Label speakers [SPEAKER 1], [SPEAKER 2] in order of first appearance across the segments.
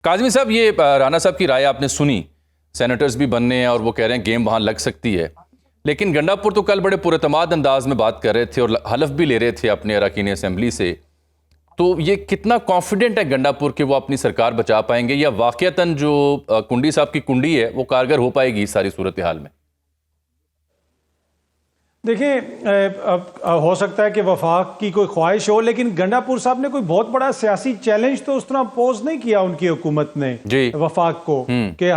[SPEAKER 1] کاظمی صاحب، یہ رانا صاحب کی رائے آپ نے سنی، سینیٹرز بھی بننے ہیں اور وہ کہہ رہے ہیں گیم وہاں لگ سکتی ہے، لیکن گنڈا پور تو کل بڑے پراعتماد انداز میں بات کر رہے تھے اور حلف بھی لے رہے تھے اپنے اراکین اسمبلی سے، تو یہ کتنا کانفیڈنٹ ہے گنڈا پور کہ وہ اپنی سرکار بچا پائیں گے، یا واقعتاً جو کنڈی صاحب کی کنڈی ہے وہ کارگر ہو پائے گی اس ساری صورتحال میں؟
[SPEAKER 2] دیکھیں، ہو سکتا ہے کہ وفاق کی کوئی خواہش ہو، لیکن گنڈا پور صاحب نے کوئی بہت بڑا سیاسی چیلنج تو اس طرح پوز نہیں کیا ان کی حکومت نے وفاق کو کہ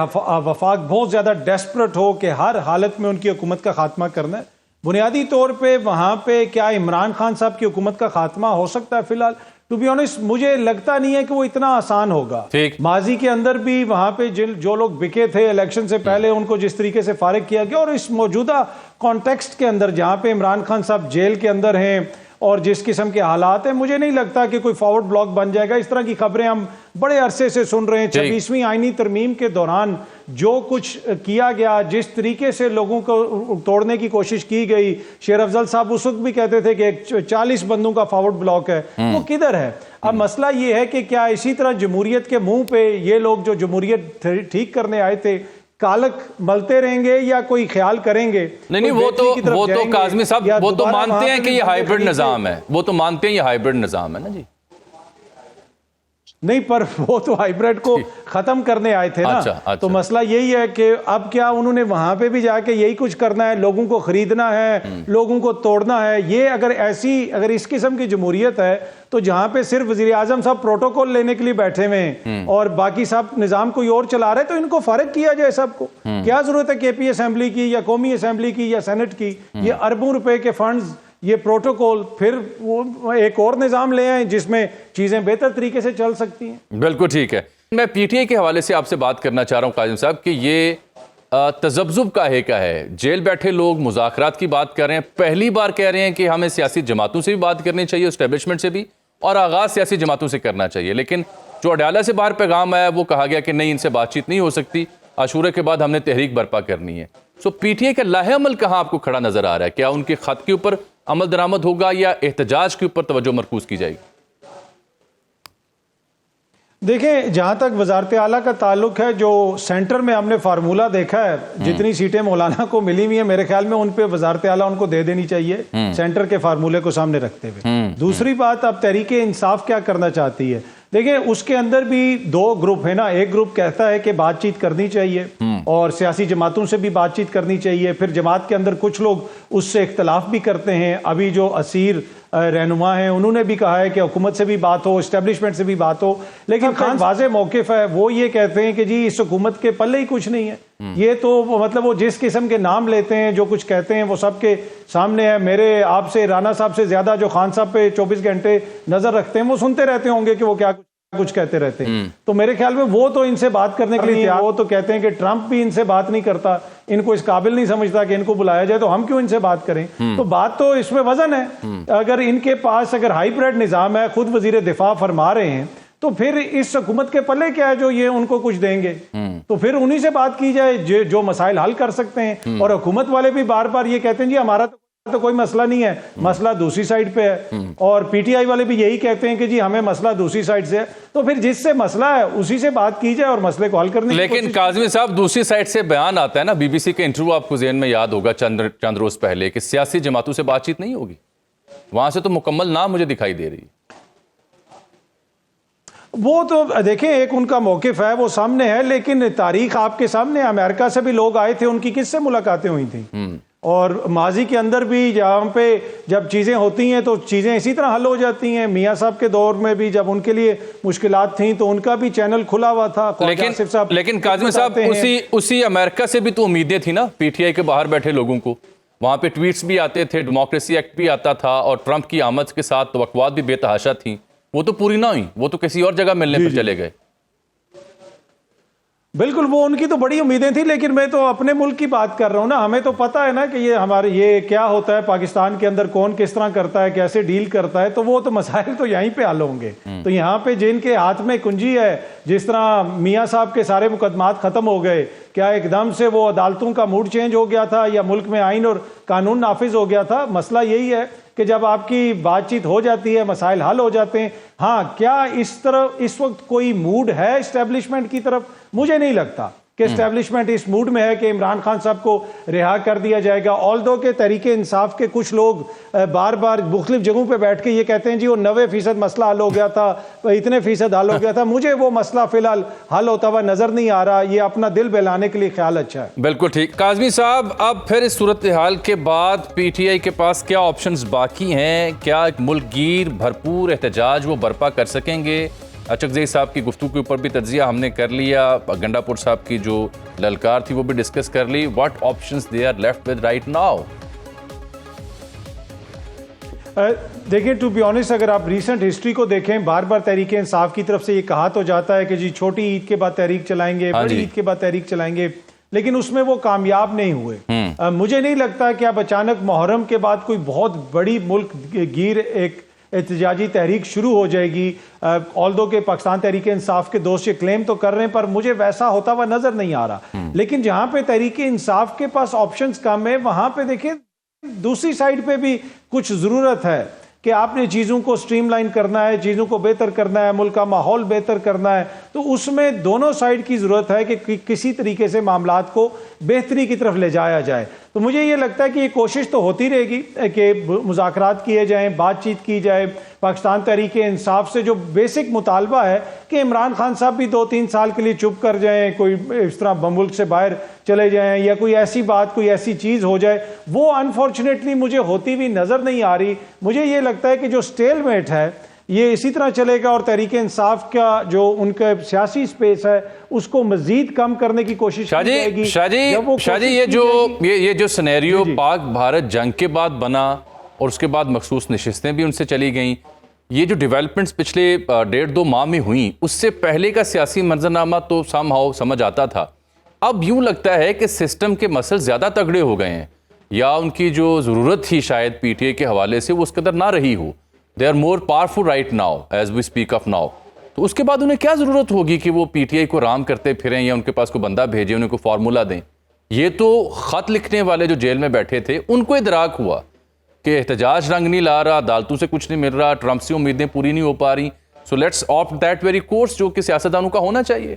[SPEAKER 2] وفاق بہت زیادہ ڈیسپریٹ ہو کہ ہر حالت میں ان کی حکومت کا خاتمہ کرنا ہے۔ بنیادی طور پہ وہاں پہ کیا عمران خان صاحب کی حکومت کا خاتمہ ہو سکتا ہے؟ فی الحال ٹو بی آنسٹ مجھے لگتا نہیں ہے کہ وہ اتنا آسان ہوگا۔ ماضی کے اندر بھی وہاں پہ جو لوگ بکے تھے الیکشن سے پہلے ان کو جس طریقے سے فارغ کیا گیا، اور اس موجودہ کانٹیکسٹ کے اندر جہاں پہ عمران خان صاحب جیل کے اندر ہیں اور جس قسم کے حالات ہیں، مجھے نہیں لگتا کہ کوئی فارورڈ بلاک بن جائے گا۔ اس طرح کی خبریں ہم بڑے عرصے سے سن رہے ہیں۔ 26ویں آئینی ترمیم کے دوران جو کچھ کیا گیا، جس طریقے سے لوگوں کو توڑنے کی کوشش کی گئی، شیر افضل صاحب اس وقت بھی کہتے تھے کہ 40 بندوں کا فارورڈ بلاک ہے، وہ کدھر ہے؟ اب مسئلہ یہ ہے کہ کیا اسی طرح جمہوریت کے منہ پہ یہ لوگ جو جمہوریت ٹھیک کرنے آئے تھے کالک ملتے رہیں گے یا کوئی خیال کریں گے؟
[SPEAKER 1] نہیں، وہ تو کاظمی صاحب وہ تو مانتے ہیں کہ یہ ہائیبرڈ نظام ہے، وہ تو مانتے ہیں یہ ہائیبرڈ نظام ہے نا جی۔
[SPEAKER 2] نہیں، پر وہ تو ہائیبرڈ کو ختم کرنے آئے تھے نا۔ تو مسئلہ یہی ہے کہ اب کیا انہوں نے وہاں پہ بھی جا کے یہی کچھ کرنا ہے، لوگوں کو خریدنا ہے، لوگوں کو توڑنا ہے؟ یہ اگر اس قسم کی جمہوریت ہے تو جہاں پہ صرف وزیر اعظم صاحب پروٹوکول لینے کے لیے بیٹھے ہوئے ہیں اور باقی صاحب نظام کوئی اور چلا رہے، تو ان کو فارغ کیا جائے سب کو۔ کیا ضرورت ہے کے پی اسمبلی کی یا قومی اسمبلی کی یا سینٹ کی؟ یہ اربوں روپے کے فنڈز، یہ پروٹوکول، پھر وہ ایک اور نظام لے آئیں جس میں چیزیں بہتر طریقے سے چل سکتی ہیں۔
[SPEAKER 1] بالکل ٹھیک ہے۔ میں پی ٹی آئی کے حوالے سے آپ سے بات کرنا چاہ رہا ہوں کاظم صاحب کہ یہ تذبذب کا ہے، جیل بیٹھے لوگ مذاکرات کی بات کر رہے ہیں، پہلی بار کہہ رہے ہیں کہ ہمیں سیاسی جماعتوں سے بھی بات کرنی چاہیے، اسٹیبلشمنٹ سے بھی، اور آغاز سیاسی جماعتوں سے کرنا چاہیے، لیکن جو اڈیالہ سے باہر پیغام آیا وہ کہا گیا کہ نہیں، ان سے بات چیت نہیں ہو سکتی، عاشورہ کے بعد ہم نے تحریک برپا کرنی ہے۔ سو پی ٹی آئی کا لاہ عمل کہاں آپ کو کھڑا نظر آ رہا ہے؟ کیا ان کے خط کے اوپر عمل درآمد ہوگا یا احتجاج کے اوپر توجہ مرکوز کی جائے گی؟
[SPEAKER 2] دیکھیں، جہاں تک وزارت اعلیٰ کا تعلق ہے، جو سینٹر میں ہم نے فارمولہ دیکھا ہے، جتنی سیٹیں مولانا کو ملی ہوئی ہیں، میرے خیال میں ان پہ وزارت اعلیٰ ان کو دے دینی چاہیے سینٹر کے فارمولے کو سامنے رکھتے ہوئے۔ دوسری بات، اب تحریک انصاف کیا کرنا چاہتی ہے؟ دیکھیں، اس کے اندر بھی دو گروپ ہیں نا۔ ایک گروپ کہتا ہے کہ بات چیت کرنی چاہیے اور سیاسی جماعتوں سے بھی بات چیت کرنی چاہیے، پھر جماعت کے اندر کچھ لوگ اس سے اختلاف بھی کرتے ہیں۔ ابھی جو اسیر رہنما ہیں انہوں نے بھی کہا ہے کہ حکومت سے بھی بات ہو، اسٹیبلشمنٹ سے بھی بات ہو، لیکن واضح موقف ہے، وہ یہ کہتے ہیں کہ جی اس حکومت کے پلے ہی کچھ نہیں ہے۔ یہ تو مطلب وہ جس قسم کے نام لیتے ہیں، جو کچھ کہتے ہیں، وہ سب کے سامنے ہے۔ میرے آپ سے، رانا صاحب سے زیادہ جو خان صاحب پہ 24 گھنٹے نظر رکھتے ہیں، وہ سنتے رہتے ہوں گے کہ وہ کیا کچھ کہتے رہتے ہیں۔ تو میرے خیال میں وہ تو ان سے بات کرنے کے لیے، وہ تو کہتے ہیں کہ ٹرمپ بھی ان سے بات نہیں کرتا، ان کو اس قابل نہیں سمجھتا کہ ان کو بلایا جائے، تو ہم کیوں ان سے بات کریں؟ تو بات تو اس میں وزن ہے۔ اگر ان کے پاس اگر ہائیبرڈ نظام ہے، خود وزیر دفاع فرما رہے ہیں، تو پھر اس حکومت کے پلے کیا ہے جو یہ ان کو کچھ دیں گے؟ تو پھر انہی سے بات کی جائے جو مسائل حل کر سکتے ہیں۔ اور حکومت والے بھی بار بار یہ کہتے ہیں جی ہمارا تو کوئی مسئلہ نہیں ہے، مسئلہ دوسری سائڈ پہ ہے، اور پی ٹی آئی والے بھی یہی کہتے ہیں کہ جی ہمیں مسئلہ دوسری سائڈ سے ہے۔ تو پھر جس سے مسئلہ ہے اسی سے بات کی جائے اور مسئلے کو حل کرنے کی کوشش۔
[SPEAKER 1] لیکن کاظمی صاحب، دوسری سائڈ سے بیان آتا ہے نا، بی بی سی کے انٹرویو آپ کو ذہن میں یاد ہوگا چند روز پہلے، کہ سیاسی جماعتوں سے بات چیت نہیں ہوگی، وہاں سے تو مکمل نہ مجھے دکھائی دے رہی ہے۔
[SPEAKER 2] وہ تو دیکھیں، ایک ان کا موقف ہے، وہ سامنے ہے، لیکن تاریخ آپ کے سامنے، امریکہ سے بھی لوگ آئے تھے، ان کی کس سے ملاقاتیں ہوئی تھیں؟ اور ماضی کے اندر بھی جہاں پہ جب چیزیں ہوتی ہیں تو چیزیں اسی طرح حل ہو جاتی ہیں۔ میاں صاحب کے دور میں بھی جب ان کے لیے مشکلات تھیں تو ان کا بھی چینل کھلا ہوا تھا۔
[SPEAKER 1] لیکن کاظمی صاحب، اسی امریکہ سے بھی تو امیدیں تھیں نا پی ٹی آئی کے باہر بیٹھے لوگوں کو، وہاں پہ ٹویٹس بھی آتے تھے، ڈیموکریسی ایکٹ بھی آتا تھا، اور ٹرمپ کی آمد کے ساتھ توقعات بھی بے تحاشا تھیں، وہ تو پوری نہ ہوئی، وہ تو کسی اور جگہ ملنے پر چلے گئے۔
[SPEAKER 2] بالکل، وہ ان کی تو بڑی امیدیں تھیں، لیکن میں تو اپنے ملک کی بات کر رہا ہوں نا۔ ہمیں تو پتہ ہے نا کہ یہ کیا ہوتا ہے پاکستان کے اندر، کون کس طرح کرتا ہے، کیسے ڈیل کرتا ہے، تو وہ تو مسائل تو یہیں پہ حل ہوں گے۔ تو یہاں پہ جن کے ہاتھ میں کنجی ہے، جس طرح میاں صاحب کے سارے مقدمات ختم ہو گئے، کیا ایک دم سے وہ عدالتوں کا موڈ چینج ہو گیا تھا یا ملک میں آئین اور قانون نافذ ہو گیا تھا؟ مسئلہ یہی ہے کہ جب آپ کی بات چیت ہو جاتی ہے مسائل حل ہو جاتے ہیں. ہاں کیا اس وقت کوئی موڈ ہے اسٹیبلشمنٹ کی طرف؟ مجھے نہیں لگتا کہ اسٹیبلشمنٹ اس موڈ میں ہے کہ عمران خان صاحب کو رہا کر دیا جائے گا. آلدو کہ تحریک انصاف کے کچھ لوگ بار بار مختلف جگہوں پہ بیٹھ کے یہ کہتے ہیں جی وہ 90% مسئلہ حل ہو گیا تھا, اتنے فیصد حل ہو گیا تھا. مجھے وہ مسئلہ فی الحال حل ہوتا ہوا نظر نہیں آ رہا. یہ اپنا دل بہلانے کے لیے خیال اچھا ہے.
[SPEAKER 1] بالکل ٹھیک. کاظمی صاحب, اب پھر اس صورتحال کے بعد پی ٹی آئی کے پاس کیا آپشنز باقی ہیں؟ کیا ایک ملک گیر بھرپور احتجاج وہ برپا کر سکیں گے؟ اچکزئی صاحب کی گفتگو کے اوپر بھی تجزیہ ہم نے کر لیا, گنڈا پور صاحب کی جو للکار تھی وہ بھی ڈسکس کر لی. What options they are left with right now?
[SPEAKER 2] دیکھیں ٹو بی آنیسٹ, اگر آپ ریسنٹ ہسٹری کو دیکھیں, بار بار تحریک انصاف کی طرف سے یہ کہا تو جاتا ہے کہ جی چھوٹی عید کے بعد تحریک چلائیں گے, بڑی عید کے بعد تحریک چلائیں گے, لیکن اس میں وہ کامیاب نہیں ہوئے. مجھے نہیں لگتا کہ اب اچانک محرم کے بعد کوئی بہت بڑی ملک گیر ایک احتجاجی تحریک شروع ہو جائے گی. آلدو کہ پاکستان تحریک انصاف کے دوست یہ کلیم تو کر رہے ہیں, پر مجھے ویسا ہوتا ہوا نظر نہیں آ رہا. لیکن جہاں پہ تحریک انصاف کے پاس آپشنز کم ہے, وہاں پہ دیکھیں دوسری سائڈ پہ بھی کچھ ضرورت ہے کہ آپ نے چیزوں کو سٹریم لائن کرنا ہے, چیزوں کو بہتر کرنا ہے, ملک کا ماحول بہتر کرنا ہے. تو اس میں دونوں سائڈ کی ضرورت ہے کہ کسی طریقے سے معاملات کو بہتری کی طرف لے جایا جائے. تو مجھے یہ لگتا ہے کہ یہ کوشش تو ہوتی رہے گی کہ مذاکرات کیے جائیں, بات چیت کی جائے. پاکستان تحریک انصاف سے جو بیسک مطالبہ ہے کہ عمران خان صاحب بھی 2-3 سال کے لیے چپ کر جائیں, کوئی اس طرح ملک سے باہر چلے جائیں, یا کوئی ایسی بات, کوئی ایسی چیز ہو جائے, وہ انفارچونیٹلی مجھے ہوتی ہوئی نظر نہیں آ رہی. مجھے یہ لگتا ہے کہ جو سٹیل میٹ ہے یہ اسی طرح چلے گا, اور تحریک انصاف کا جو ان کا سیاسی سپیس ہے اس کو مزید کم کرنے کی کوشش کی جائے گی.
[SPEAKER 1] شاہ جی, یہ جو سینیریو پاک بھارت جنگ کے بعد بنا اور اس کے بعد مخصوص نشستیں بھی ان سے چلی گئیں, یہ جو ڈیولپمنٹس پچھلے 1.5-2 ماہ میں ہوئیں, اس سے پہلے کا سیاسی منظرنامہ تو سم ہاؤ سمجھ آتا تھا. اب یوں لگتا ہے کہ سسٹم کے مسئلے زیادہ تگڑے ہو گئے ہیں, یا ان کی جو ضرورت تھی شاید پی ٹی آئی کے حوالے سے وہ اس قدر نہ رہی ہو. They are more powerful right now as we speak of now. تو اس کے بعد انہیں کیا ضرورت ہوگی کہ وہ پی ٹی آئی کو رام کرتے پھریں, یا ان کے پاس کوئی بندہ بھیجیں, انہیں کوئی فارمولا دیں؟ یہ تو خط لکھنے والے جو جیل میں بیٹھے تھے ان کو ادراک ہوا کہ احتجاج رنگ نہیں لا رہا, عدالتوں سے کچھ نہیں مل رہا, ٹرمپ سے امیدیں پوری نہیں ہو پا رہی. So let's opt that very course جو کہ سیاستدانوں کا ہونا چاہیے.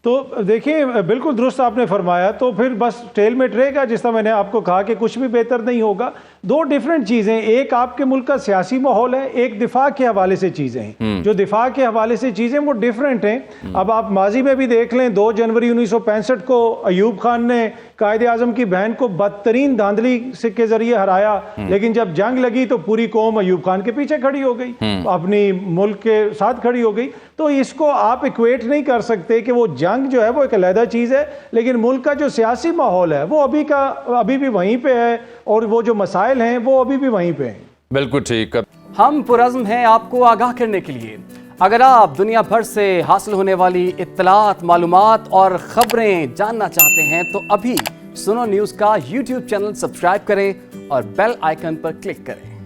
[SPEAKER 2] تو دیکھیں بالکل درست آپ نے فرمایا. تو پھر بس ٹیل میٹ رہے گا, جس طرح میں نے آپ کو کہا کہ کچھ بھی بہتر نہیں ہوگا. دو ڈیفرنٹ چیزیں, ایک آپ کے ملک کا سیاسی ماحول ہے, ایک دفاع کے حوالے سے چیزیں ہیں. جو دفاع کے حوالے سے چیزیں وہ ڈیفرنٹ ہیں. اب آپ ماضی میں بھی دیکھ لیں, 2 جنوری 1965 کو ایوب خان نے قائد اعظم کی بہن کو بدترین دھاندلی کے ذریعے ہرایا, لیکن جب جنگ لگی تو پوری قوم ایوب خان کے پیچھے کھڑی ہو گئی, اپنی ملک کے ساتھ کھڑی ہو گئی. تو اس کو آپ ایکویٹ نہیں کر سکتے کہ وہ جنگ جو ہے وہ ایک علیحدہ چیز ہے, لیکن ملک کا جو سیاسی ماحول ہے وہ ابھی بھی وہیں پہ ہے, اور وہ جو مسائل ہیں وہ ابھی بھی وہیں پہ ہیں.
[SPEAKER 1] بالکل ٹھیک.
[SPEAKER 3] ہم پرعزم ہیں آپ کو آگاہ کرنے کے لیے. اگر آپ دنیا بھر سے حاصل ہونے والی اطلاعات, معلومات اور خبریں جاننا چاہتے ہیں تو ابھی سنو نیوز کا YouTube چینل سبسکرائب کریں اور بیل آئیکن پر کلک کریں.